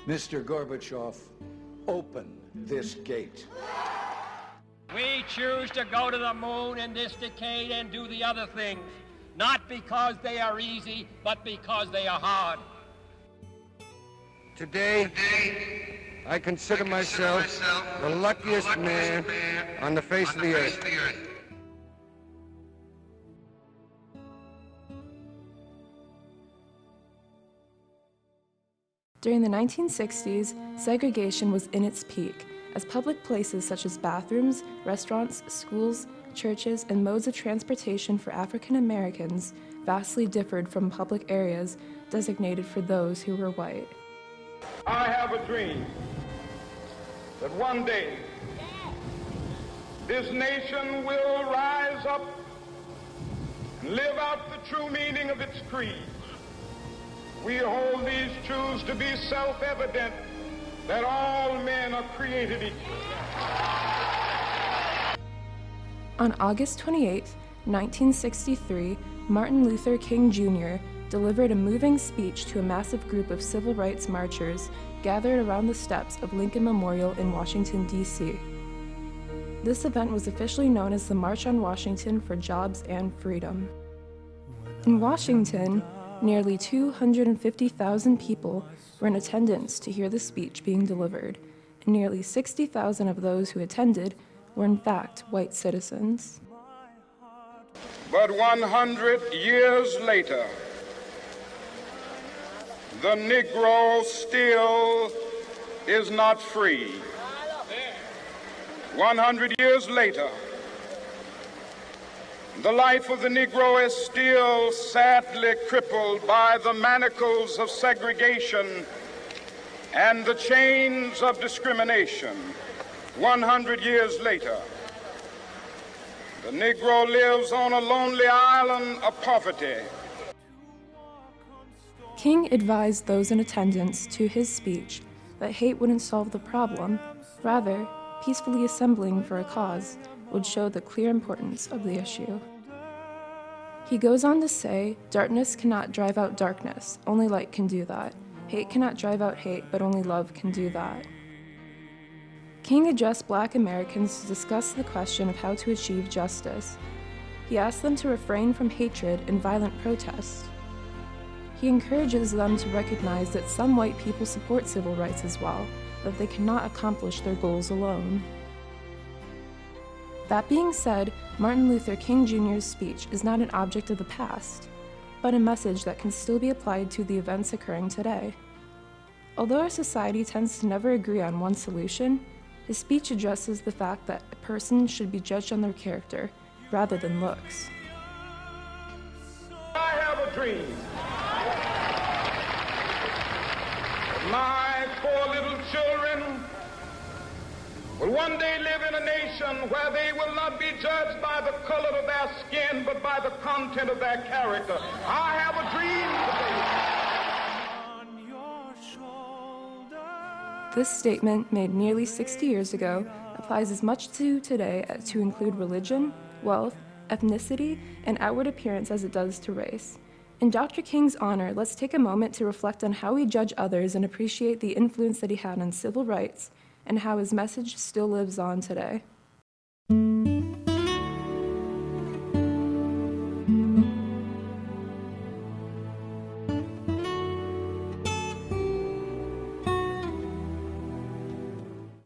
Mr. Gorbachev, open this gate. We choose to go to the moon in this decade and do the other things, not because they are easy, but because they are hard. Today, I consider myself the luckiest man on the face of the earth. During the 1960s, segregation was in its peak, as public places such as bathrooms, restaurants, schools, churches, and modes of transportation for African Americans vastly differed from public areas designated for those who were white. I have a dream that one day this nation will rise up and live out the true meaning of its creed. We hold these truths to be self-evident, that all men are created equal. On August 28, 1963, Martin Luther King Jr. delivered a moving speech to a massive group of civil rights marchers gathered around the steps of Lincoln Memorial in Washington, D.C. This event was officially known as the March on Washington for Jobs and Freedom. In Washington, nearly 250,000 people were in attendance to hear the speech being delivered, and nearly 60,000 of those who attended were in fact white citizens. But 100 years later, the Negro still is not free. 100 years later, the life of the Negro is still sadly crippled by the manacles of segregation and the chains of discrimination. 100 years later, the Negro lives on a lonely island of poverty. King advised those in attendance to his speech that hate wouldn't solve the problem. Rather, peacefully assembling for a cause would show the clear importance of the issue. He goes on to say, darkness cannot drive out darkness, only light can do that. Hate cannot drive out hate, but only love can do that. King addressed Black Americans to discuss the question of how to achieve justice. He asked them to refrain from hatred and violent protest. He encourages them to recognize that some white people support civil rights as well, that they cannot accomplish their goals alone. That being said, Martin Luther King Jr.'s speech is not an object of the past, but a message that can still be applied to the events occurring today. Although our society tends to never agree on one solution, his speech addresses the fact that a person should be judged on their character rather than looks. I have a dream. My 4 little children will one day live in a nation where they will not be judged by the color of their skin, but by the content of their character. I have a dream today. This statement, made nearly 60 years ago, applies as much to today as to include religion, wealth, ethnicity, and outward appearance as it does to race. In Dr. King's honor, let's take a moment to reflect on how we judge others and appreciate the influence that he had on civil rights and how his message still lives on today.